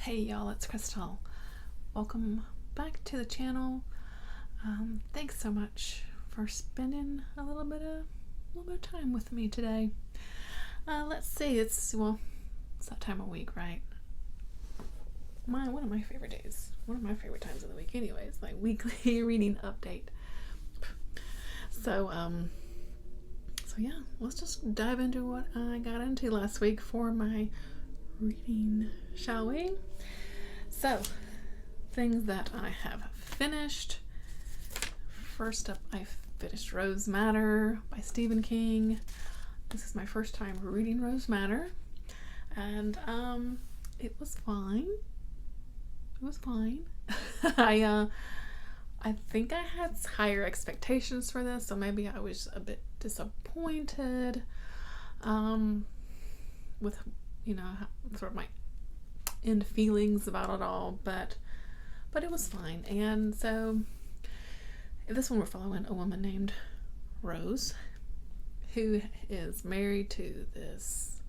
Hey y'all, it's Crystal. Welcome back to the channel. Thanks so much for spending a little bit of time with me today. Let's see, it's that time of week, right? One of my favorite days. One of my favorite times of the week anyways, my weekly reading update. So yeah, let's just dive into what I got into last week for my reading, shall we? So, things that I have finished. First up, I finished Rose Matter by Stephen King. This is my first time reading Rose Matter, and it was fine. It was fine. I think I had higher expectations for this, so maybe I was a bit disappointed with sort of my end feelings about it all, but it was fine. And so this one we're following a woman named Rose, who is married to this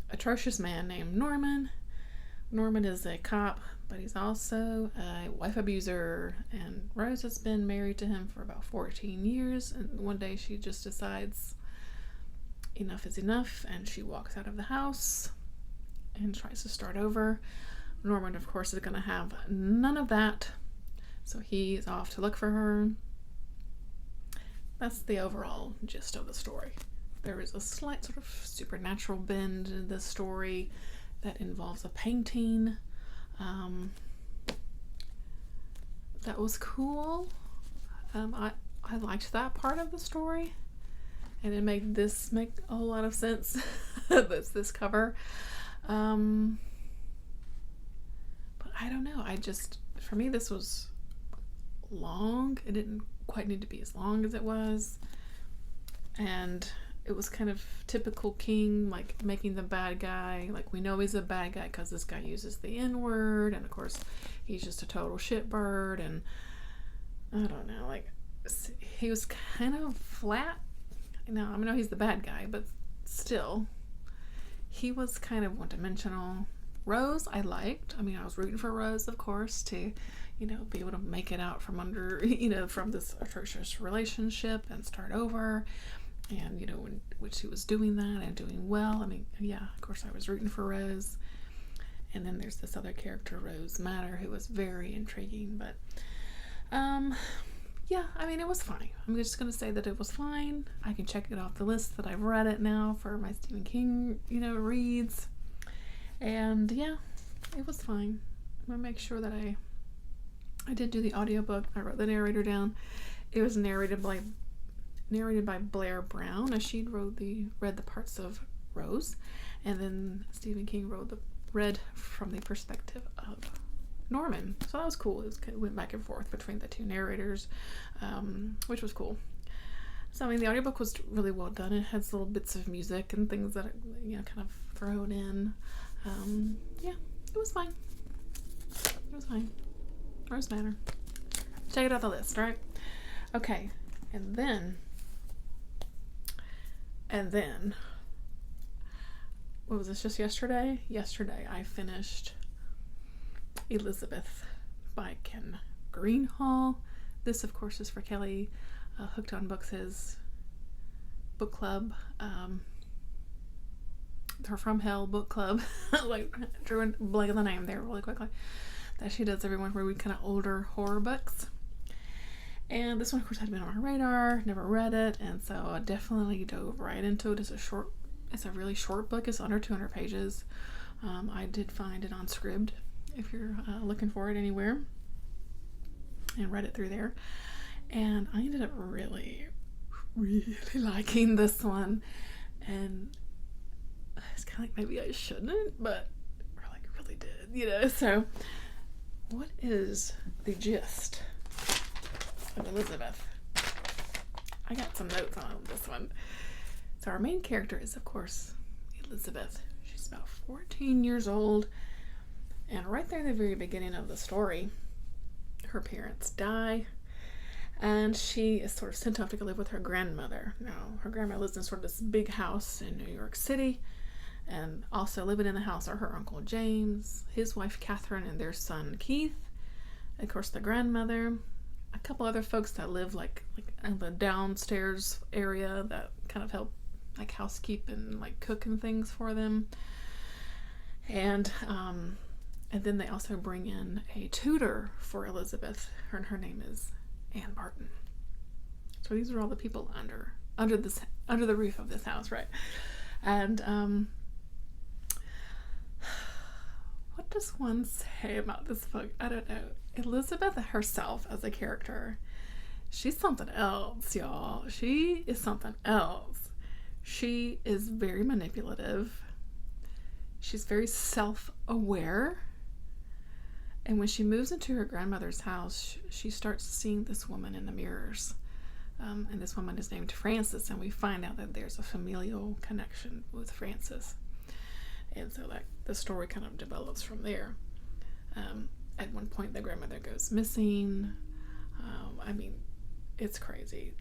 atrocious man named Norman. Norman is a cop, but he's also a wife abuser, and Rose has been married to him for about 14 years, and one day she just decides enough is enough, and she walks out of the house and tries to start over. Norman, of course, is going to have none of that, so he's off to look for her. That's the overall gist of the story. There is a slight sort of supernatural bend in this story that involves a painting. That was cool. I liked that part of the story, and it made this make a whole lot of sense. this cover. But I don't know. For me, this was long. It didn't quite need to be as long as it was, and it was kind of typical King, like making the bad guy, like we know he's a bad guy because this guy uses the N-word, and of course he's just a total shitbird, and I don't know, like he was kind of flat. I know he's the bad guy, but still he was kind of one-dimensional. Rose I liked. I was rooting for Rose, of course, to be able to make it out from under, from this atrocious relationship and start over. And when she was doing that and doing well, of course I was rooting for Rose. And then there's this other character, Rose Matter, who was very intriguing. But it was fine. I'm just gonna say that it was fine. I can check it off the list that I've read it now for my Stephen King reads. And yeah, it was fine. I'm gonna make sure that I did do the audiobook. I wrote the narrator down. It was narrated by Blair Brown, as she read the parts of Rose, and then Stephen King read from the perspective of Norman. So that was cool. It went back and forth between the two narrators, which was cool. So the audiobook was really well done. It has little bits of music and things that are kind of thrown in. It was fine. It was fine. Rose Manor. Check it out the list, right? Okay, and then what was this, just yesterday? Yesterday I finished Elizabeth by Ken Greenhall. This, of course, is for Kelly, Hooked on Books' book club, her From Hell book club. Like, drew a blank of the name there really quickly, that she does every one where we kind of older horror books. And this one, of course, had been on my radar, never read it, and so I definitely dove right into it. It's a really short book. It's under 200 pages. I did find it on Scribd, if you're looking for it anywhere, and read it through there. And I ended up really, really liking this one. And it's kind of like maybe I shouldn't, but I really did, So, what is the gist of Elizabeth? I got some notes on this one. So our main character is, of course, Elizabeth. She's about 14 years old, and right there in the very beginning of the story, her parents die, and she is sort of sent off to go live with her grandmother. Now, her grandmother lives in sort of this big house in New York City, And also living in the house are her uncle James, his wife Catherine, and their son Keith. Of course, the grandmother, a couple other folks that live like in the downstairs area that kind of help like housekeep and like cook and things for them. And then they also bring in a tutor for Elizabeth. Her name is Anne Barton. So these are all the people under the roof of this house, right? And what does one say about this book? I don't know. Elizabeth herself as a character, she's something else, y'all. She is something else. She is very manipulative. She's very self-aware. And when she moves into her grandmother's house, she starts seeing this woman in the mirrors. And this woman is named Frances, and we find out that there's a familial connection with Frances. And so the story kind of develops from there. At one point, the grandmother goes missing. I mean, it's crazy.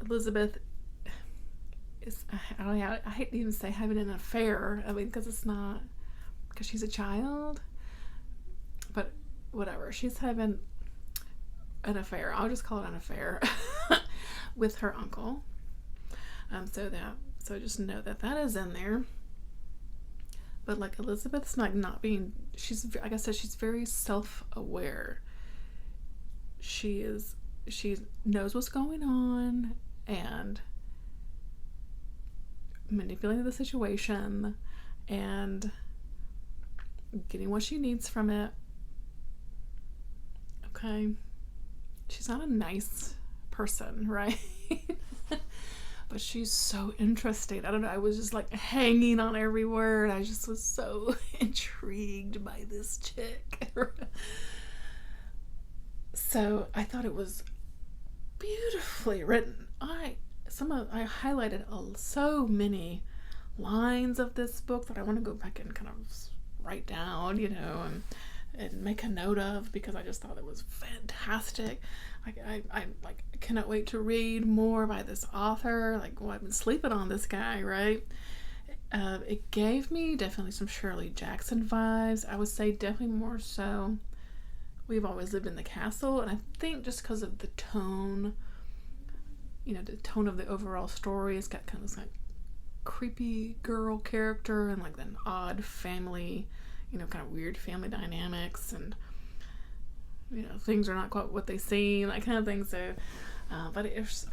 Elizabeth is, I hate to even say having an affair. I mean, because it's not, because she's a child. But whatever, she's having an affair. I'll just call it an affair with her uncle. So just know that is in there. But like Elizabeth's not being, like I said, she's very self-aware. She knows what's going on and manipulating the situation and getting what she needs from it. Okay. She's not a nice person, right? But she's so interesting. I don't know. I was just like hanging on every word. I just was so intrigued by this chick. So I thought it was beautifully written. I highlighted so many lines of this book that I want to go back and kind of write down, and make a note of, because I just thought it was fantastic. I cannot wait to read more by this author. I've been sleeping on this guy, right? It gave me definitely some Shirley Jackson vibes. I would say definitely more so We've Always Lived in the Castle, and I think just because of the tone, the tone of the overall story, it's got kind of this creepy girl character and an odd family, kind of weird family dynamics, and things are not quite what they seem, that kind of thing. So but it's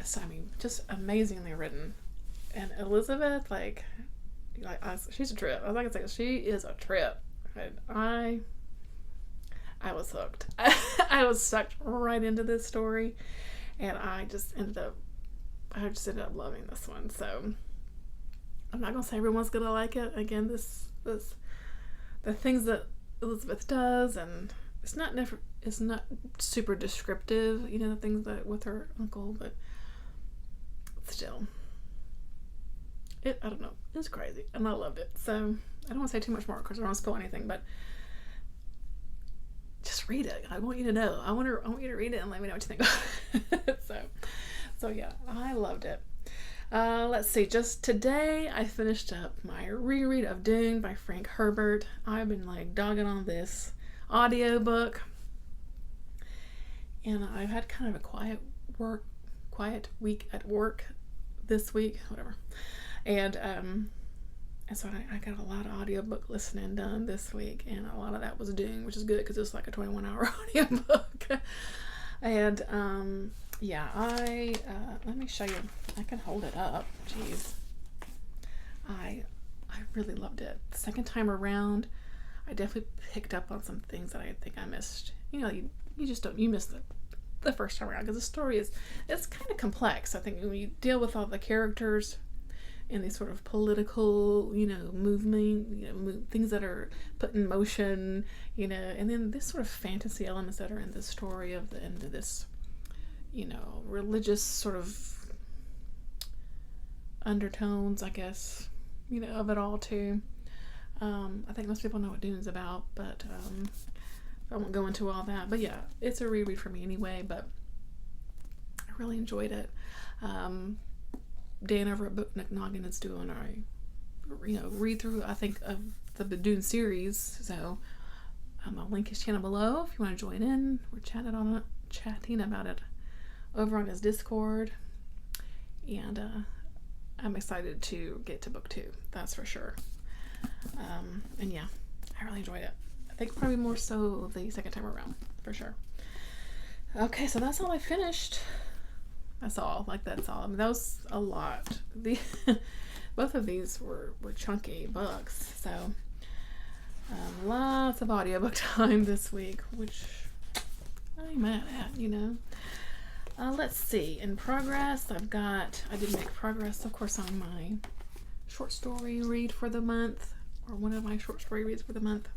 just amazingly written. And Elizabeth, she's a trip. Like I said, she is a trip. And I was hooked. I was sucked right into this story, and I just ended up loving this one. So I'm not gonna say everyone's gonna like it. Again, the things that Elizabeth does, and it's not super descriptive, the things that with her uncle, but still, I don't know, it's crazy, and I loved it. So I don't want to say too much more because I don't want to spoil anything, but just read it. I want you to know. I want you to read it and let me know what you think. So yeah, I loved it. Let's see, just today I finished up my reread of Dune by Frank Herbert. I've been dogging on this audiobook, and I've had kind of a quiet week at work this week, whatever. And so I got a lot of audiobook listening done this week, and a lot of that was Dune, which is good because it's a 21-hour audiobook. And yeah, let me show you. I can hold it up. Jeez. I really loved it. The second time around, I definitely picked up on some things that I think I missed. You miss the first time around, because the story it's kind of complex. I think when you deal with all the characters and these sort of political, movement, things that are put in motion, and then this sort of fantasy elements that are in the story of the end of this, religious sort of undertones, I guess, of it all too. I think most people know what Dune's about, but I won't go into all that. But yeah, it's a reread for me anyway, but I really enjoyed it. Dan over at Book Nook Noggin is doing a read through, I think, of the Dune series. So I'll link his channel below if you want to join in. We're chatting about it over on his Discord. And I'm excited to get to book 2. That's for sure. And yeah, I really enjoyed it. I think probably more so the second time around, for sure. Okay, so that's all I finished. That's all. That's all. I mean, that was a lot. Both of these were chunky books, so lots of audiobook time this week, which I ain't mad at, Let's see. In progress, I did make progress, of course, on my short story read for the month, or one of my short story reads for the month.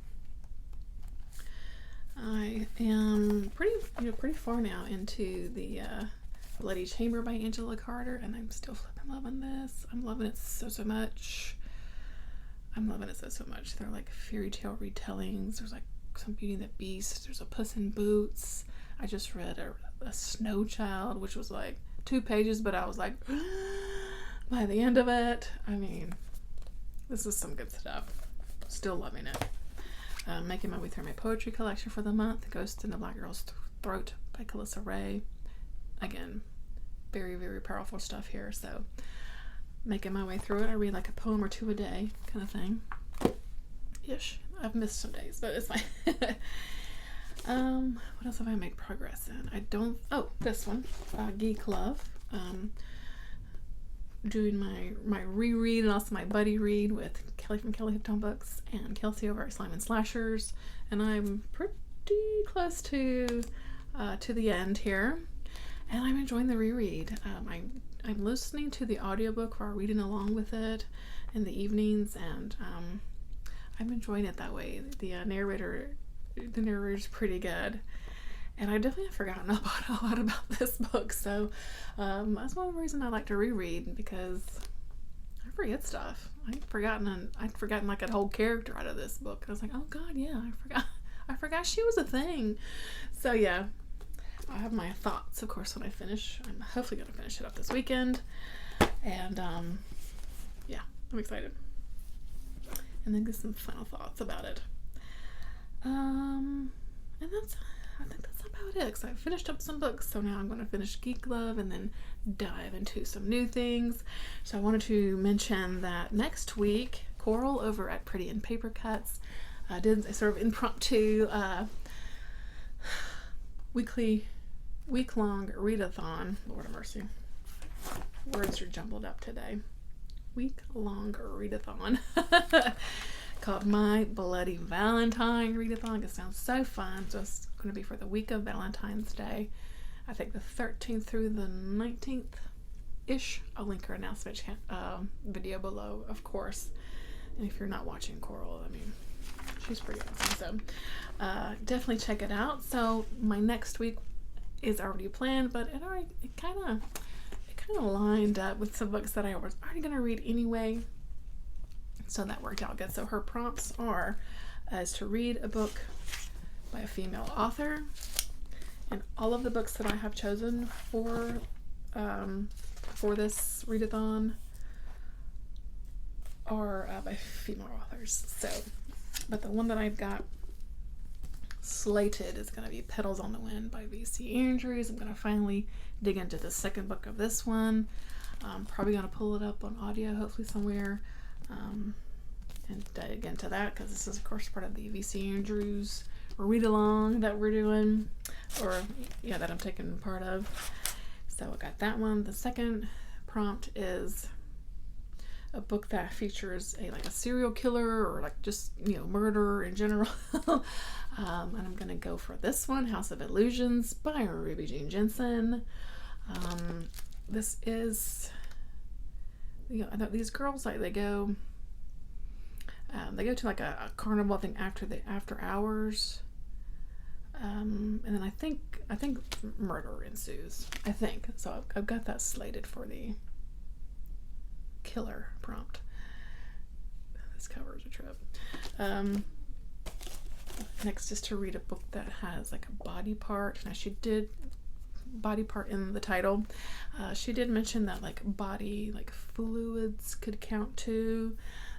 I am pretty far now into the Bloody Chamber by Angela Carter, and I'm still flipping loving this. I'm loving it so much. I'm loving it so much. They're like fairy tale retellings. There's like some Beauty and the Beast. There's a Puss in Boots. I just read a Snow Child, which was like 2 pages, but I was like, by the end of it, I mean, this is some good stuff. Still loving it. Making my way through my poetry collection for the month, Ghost in the Black Girl's Throat by Calissa Ray. Again, very, very powerful stuff here. So making my way through it. I read like a poem or 2 a day kind of thing. Ish. I've missed some days, but it's fine. What else have I made progress in? This one, Geek Love. Doing my reread and also my buddy read with Kelly from Kelly Hipton Books and Kelsey over at Slime and Slashers, and I'm pretty close to the end here, and I'm enjoying the reread. I'm listening to the audiobook while reading along with it in the evenings, and I'm enjoying it that way. The narrator is pretty good. And I definitely have forgotten a lot about this book, so that's one reason I like to reread, because I forget stuff. I'd forgotten like a whole character out of this book. I was like, oh god, yeah, I forgot she was a thing. So yeah, I have my thoughts, of course, when I finish. I'm hopefully gonna finish it up this weekend, and yeah, I'm excited. And then get some final thoughts about it. And I think that's about it, because I finished up some books, so now I'm going to finish Geek Love and then dive into some new things. So I wanted to mention that next week, Coral over at Pretty in Paper Cuts did a sort of impromptu week-long readathon. Lord of mercy. Words are jumbled up today. Week-long readathon. Called My Bloody Valentine Readathon. It sounds so fun. So it's going to be for the week of Valentine's Day. I think the 13th through the 19th-ish. I'll link her announcement video below, of course. And if you're not watching Coral, I mean, she's pretty awesome. So definitely check it out. So my next week is already planned, but it kind of lined up with some books that I was already going to read anyway. So that worked out good. So her prompts are is to read a book by a female author, and all of the books that I have chosen for this readathon are by female authors. So, but the one that I've got slated is going to be Petals on the Wind by V.C. Andrews. I'm going to finally dig into the second book of this one. I'm probably going to pull it up on audio, hopefully somewhere. And dig into that, because this is of course part of the V.C. Andrews read along that we're doing, or yeah, that I'm taking part of. So I got that one. The second prompt is a book that features a serial killer, or like just murder in general. And I'm gonna go for this one, House of Illusions by Ruby Jean Jensen. This is these girls, like they go to like a carnival, I think, after hours, and then I think murder ensues, I think. So I've got that slated for the killer prompt. This cover is a trip. Next is to read a book that has like a body part. Now she did body part in the title. She did mention that like body, like fluids could count too.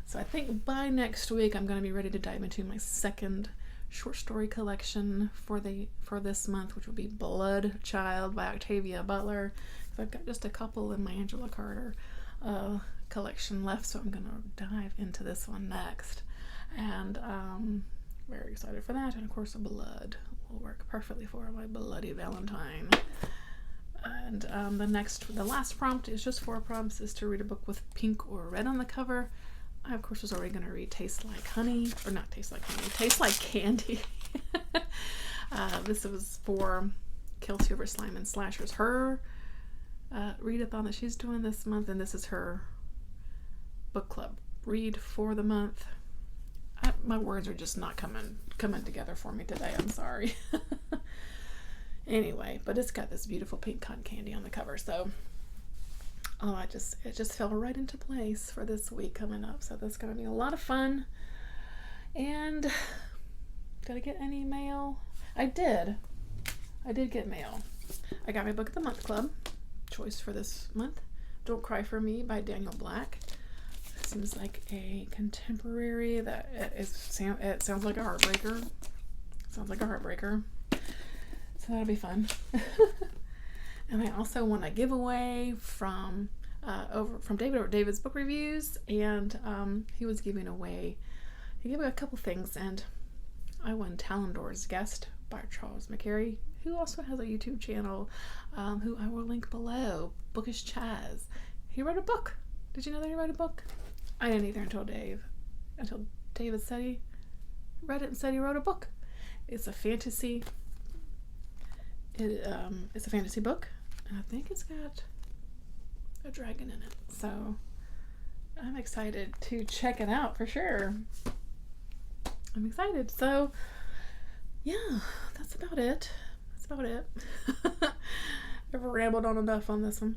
So I think by next week I'm going to be ready to dive into my second short story collection for this month, which will be Blood Child by Octavia Butler. So I've got just a couple in my Angela Carter collection left, so I'm going to dive into this one next. And very excited for that. And of course, blood will work perfectly for my bloody Valentine. And the last prompt is just 4 prompts, is to read a book with pink or red on the cover. I, of course, was already going to read Taste Like Honey, or not Taste Like Honey, Taste Like Candy. This was for Kelsey over Slime and Slashers, her readathon that she's doing this month, and this is her book club read for the month. My words are just not coming together for me today. I'm sorry. Anyway, but it's got this beautiful pink cotton candy on the cover, so it just fell right into place for this week coming up. So that's gonna be a lot of fun. And did I get any mail? I did get mail. I got my book of the month club choice for this month, Don't Cry for Me by Daniel Black. It seems like a contemporary that it sounds like a heartbreaker. Sounds like a heartbreaker. So that'll be fun. And I also won a giveaway from David or David's Book Reviews, and he gave away a couple things, and I won Talendor's Guest by Charles McCary, who also has a YouTube channel, who I will link below, Bookish Chaz. He wrote a book. Did you know that he wrote a book? I didn't either until David said he read it and said he wrote a book. It's a fantasy. It's a fantasy book, and I think it's got a dragon in it. So I'm excited to check it out for sure. I'm excited. So yeah, that's about it. I've rambled on enough on this one.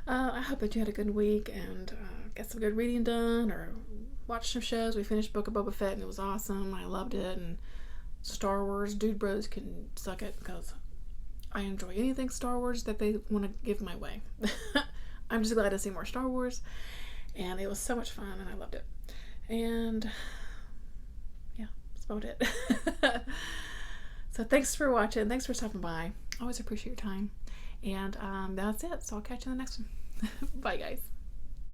I hope that you had a good week and got some good reading done or watched some shows. We finished Book of Boba Fett and it was awesome. I loved it. And Star Wars, Dude Bros can suck it because I enjoy anything Star Wars that they want to give my way. I'm just glad to see more Star Wars, and it was so much fun and I loved it. And yeah, that's about it. So thanks for watching. Thanks for stopping by. Always appreciate your time. And that's it. So I'll catch you in the next one. Bye, guys.